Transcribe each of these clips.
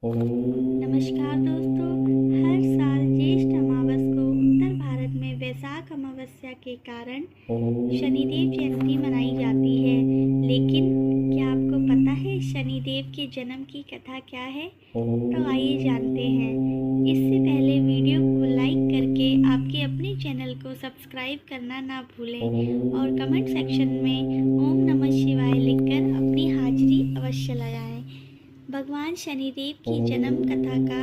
नमस्कार दोस्तों। हर साल ज्येष्ठ अमावस को उत्तर भारत में वैशाख अमावस्या के कारण शनिदेव जयंती मनाई जाती है। लेकिन क्या आपको पता है शनिदेव के जन्म की कथा क्या है? तो आइए जानते हैं। इससे पहले वीडियो को लाइक करके आपके अपने चैनल को सब्सक्राइब करना ना भूलें और कमेंट सेक्शन में ओम नमः शिवाय लिखकर अपनी हाजिरी अवश्य लगाएं। भगवान शनिदेव की जन्म कथा का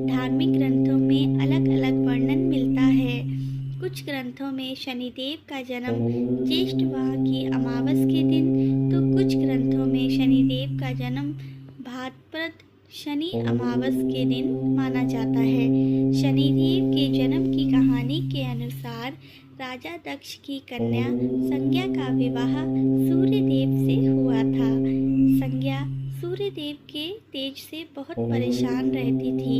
धार्मिक ग्रंथों में अलग अलग वर्णन मिलता है। कुछ ग्रंथों में शनिदेव का जन्म ज्येष्ठ माह की अमावस के दिन, तो कुछ ग्रंथों में शनिदेव का जन्म भाद्रपद शनि अमावस के दिन माना जाता है। शनिदेव के जन्म की कहानी के अनुसार राजा दक्ष की कन्या संज्ञा का विवाह सूर्यदेव से हुआ था। संज्ञा सूर्यदेव के तेज से बहुत परेशान रहती थी।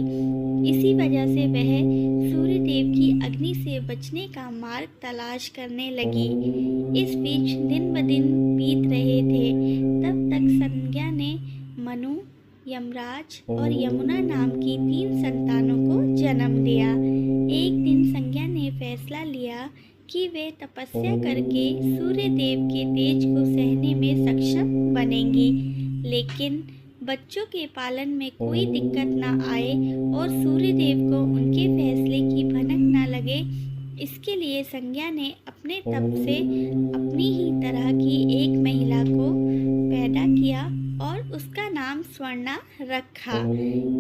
इसी वजह से वह सूर्यदेव की अग्नि से बचने का मार्ग तलाश करने लगी। इस बीच दिन ब दिन बीत रहे थे। तब तक संज्ञा ने मनु, यमराज और यमुना नाम की 3 संतानों को जन्म दिया। एक दिन संज्ञा ने फैसला लिया कि वे तपस्या करके सूर्यदेव के तेज को सहने में सक्षम बनेंगी, लेकिन बच्चों के पालन में कोई दिक्कत ना आए और सूर्यदेव को उनके फैसले की भनक ना लगे। इसके लिए संज्ञा ने अपने तप से अपनी ही तरह की एक महिला को पैदा किया और उसका नाम स्वर्णा रखा।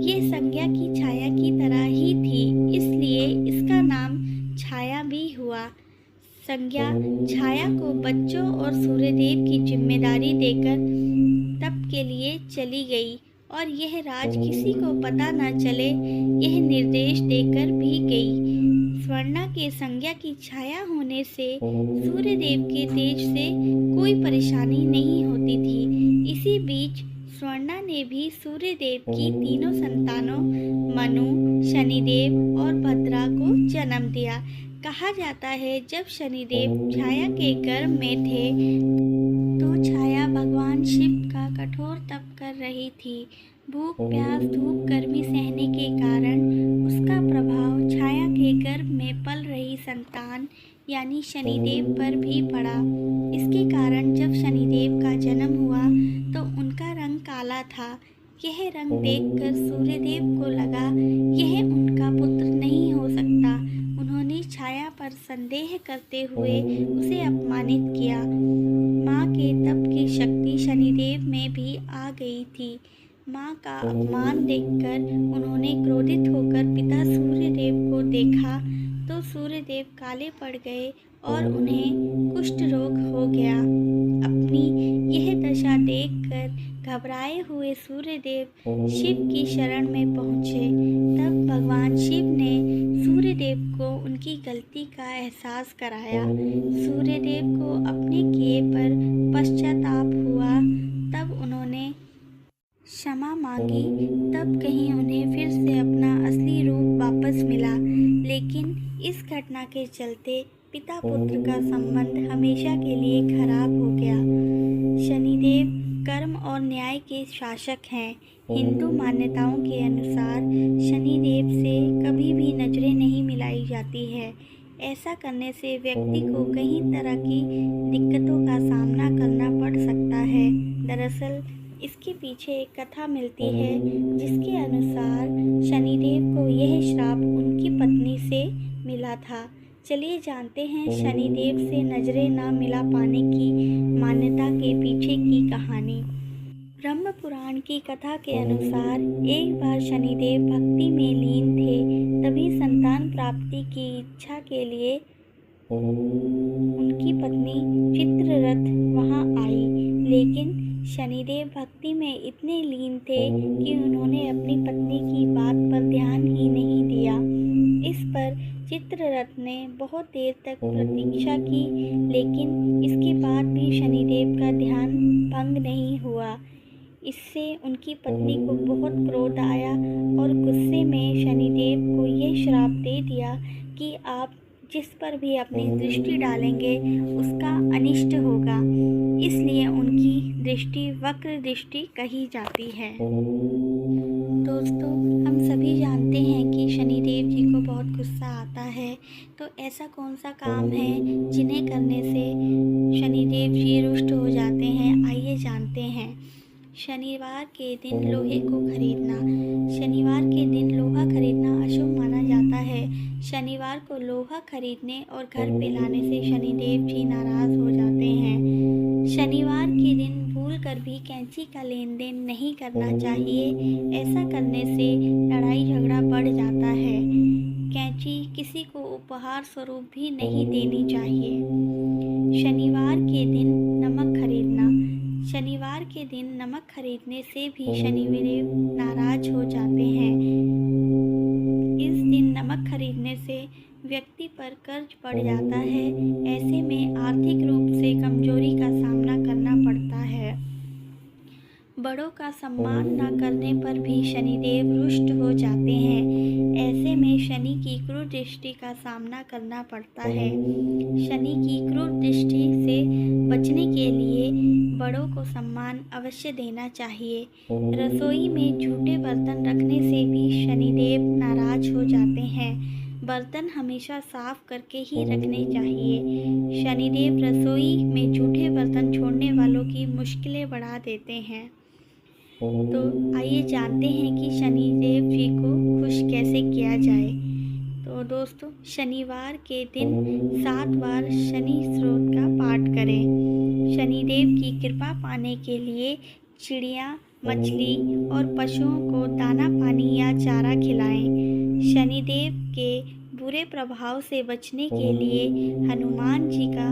ये संज्ञा की छाया की तरह ही थी, इसलिए इसका नाम छाया भी हुआ। संज्ञा छाया को बच्चों और सूर्यदेव की जिम्मेदारी देकर तप के लिए चली गई और यह राज किसी को पता न चले, यह निर्देश देकर भी गई। स्वर्णा के संज्ञा की छाया होने से सूर्यदेव के तेज से कोई परेशानी नहीं होती थी। इसी बीच स्वर्णा ने भी सूर्यदेव की तीनों संतानों मनु, शनिदेव और भद्रा को जन्म दिया। कहा जाता है जब शनिदेव छाया के गर्भ में थे तो छाया भगवान शिव का कठोर तप कर रही थी। भूख, प्यास, धूप, गर्मी सहने के कारण उसका प्रभाव छाया के गर्भ में पल रही संतान यानी शनिदेव पर भी पड़ा। इसके कारण जब शनिदेव का जन्म हुआ तो उनका रंग काला था। यह रंग देखकर सूर्यदेव को लगा यह उनका पुत्र नहीं हो सकता। उन्होंने छाया पर संदेह करते हुए उसे अपमानित किया। माँ के तप की शक्ति शनिदेव में भी आ गई थी। माँ का अपमान देखकर उन्होंने क्रोधित होकर पिता सूर्यदेव को देखा तो सूर्यदेव काले पड़ गए और उन्हें कुष्ठ रोग हो गया। अपनी यह दशा देखकर घबराए हुए सूर्यदेव शिव की शरण में पहुँचे। तब भगवान शिव ने सूर्यदेव को उनकी गलती का एहसास कराया। सूर्यदेव को अपने किए पर पश्चाताप हुआ। तब उन्होंने क्षमा मांगी। तब कहीं उन्हें फिर से अपना असली रूप वापस मिला। लेकिन इस घटना के चलते पिता पुत्र का संबंध हमेशा के लिए खराब हो गया। शनिदेव कर्म और न्याय के शासक हैं। हिंदू मान्यताओं के अनुसार शनिदेव से कभी भी नजरें नहीं मिलाई जाती है। ऐसा करने से व्यक्ति को कई तरह की दिक्कतों का सामना करना पड़ सकता है। दरअसल इसके पीछे एक कथा मिलती है जिसके अनुसार शनिदेव को यह श्राप उनकी पत्नी से मिला था। चलिए जानते हैं शनिदेव से नजरें ना मिला पाने की मान्यता के पीछे की कहानी। ब्रह्म पुराण की कथा के अनुसार एक बार शनिदेव भक्ति में लीन थे। तभी संतान प्राप्ति की इच्छा के लिए उनकी पत्नी चित्ररथ वहां आई। लेकिन शनिदेव भक्ति में इतने लीन थे कि उन्होंने अपनी पत्नी की बात पर ध्यान ही नहीं दिया। इस पर चित्ररथ ने बहुत देर तक प्रतीक्षा की, लेकिन इसके बाद भी शनिदेव का ध्यान भंग नहीं हुआ। इससे उनकी पत्नी को बहुत क्रोध आया और गुस्से में शनिदेव को यह श्राप दे दिया कि आप जिस पर भी अपनी दृष्टि डालेंगे उसका अनिष्ट होगा। इसलिए उनकी दृष्टि वक्र दृष्टि कही जाती है। दोस्तों, हम सभी जानते हैं कि शनिदेव जी को बहुत गुस्सा आता है, तो ऐसा कौन सा काम है जिन्हें करने से शनिदेव जी रुष्ट हो जाते हैं, आइए जानते हैं। शनिवार के दिन लोहे को खरीदना। शनिवार के दिन लोहा खरीदना अशुभ माना जाता है। शनिवार को लोहा खरीदने और घर पे लाने से शनिदेव जी नाराज हो जाते हैं। शनिवार के दिन भूल कर भी कैंची का लेन देन नहीं करना चाहिए। ऐसा करने से लड़ाई झगड़ा बढ़ जाता है। कैंची किसी को उपहार स्वरूप भी नहीं देनी चाहिए। शनिवार के दिन नमक खरीदना। शनिवार के दिन नमक खरीदने से भी शनिदेव नाराज हो जाते हैं। इस दिन नमक खरीदने से व्यक्ति पर कर्ज पड़ जाता है। ऐसे में आर्थिक रूप से कमजोरी का सामना करना पड़ता है। बड़ों का सम्मान न करने पर भी शनिदेव रुष्ट हो जाते हैं। ऐसे में शनि की क्रूर दृष्टि का सामना करना पड़ता है। शनि की क्रूर दृष्टि से बचने के लिए बड़ों को सम्मान अवश्य देना चाहिए। रसोई में झूठे बर्तन रखने से भी शनिदेव नाराज हो जाते हैं। बर्तन हमेशा साफ करके ही रखने चाहिए। शनिदेव रसोई में झूठे बर्तन छोड़ने वालों की मुश्किलें बढ़ा देते हैं। तो आइए जानते हैं कि शनिदेव जी को खुश कैसे किया जाए। तो दोस्तों, शनिवार के दिन 7 बार शनि स्तोत्र का पाठ करें। शनिदेव की कृपा पाने के लिए चिड़िया, मछली और पशुओं को दाना पानी या चारा खिलाएं। शनिदेव के बुरे प्रभाव से बचने के लिए हनुमान जी का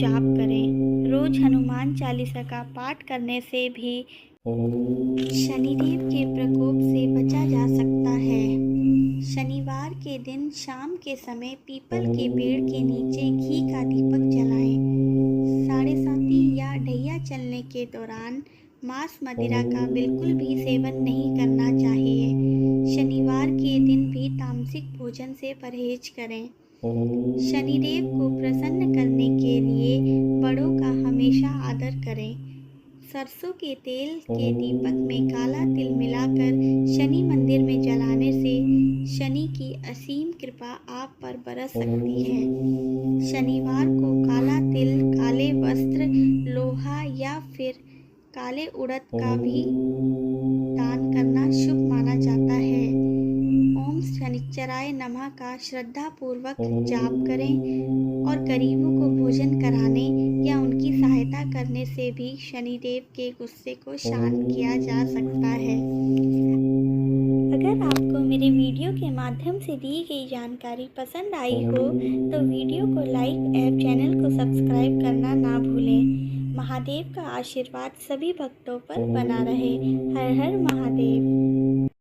जाप करें। रोज हनुमान चालीसा का पाठ करने से भी शनिदेव के प्रकोप से बचा जा सकता है। शनिवार के दिन शाम के समय पीपल के पेड़ के नीचे घी का दीपक जलाएं। 7:30 या ढैया चलने के दौरान मांस मदिरा का बिल्कुल भी सेवन नहीं करना चाहिए। शनिवार के दिन भी तामसिक भोजन से परहेज करें। शनिदेव को प्रसन्न करने के लिए बड़ों का हमेशा आदर करें। सरसों के तेल के दीपक में काला तिल मिलाकर शनि मंदिर में जलाने से शनि की असीम कृपा आप पर बरस सकती है। शनिवार को काला तिल, काले वस्त्र, लोहा या फिर काले उड़द का भी दान करना शुभ माना जाता है। ओम शनिश्चराय नमः का श्रद्धा पूर्वक जाप करें और गरीबों को भोजन कराने या उनकी सहायता करने से भी शनिदेव के गुस्से को शांत किया जा सकता है। अगर आपको मेरे वीडियो के माध्यम से दी गई जानकारी पसंद आई हो तो वीडियो को लाइक एवं चैनल को सब्सक्राइब करना ना भूलें। महादेव का आशीर्वाद सभी भक्तों पर बना रहे। हर हर महादेव।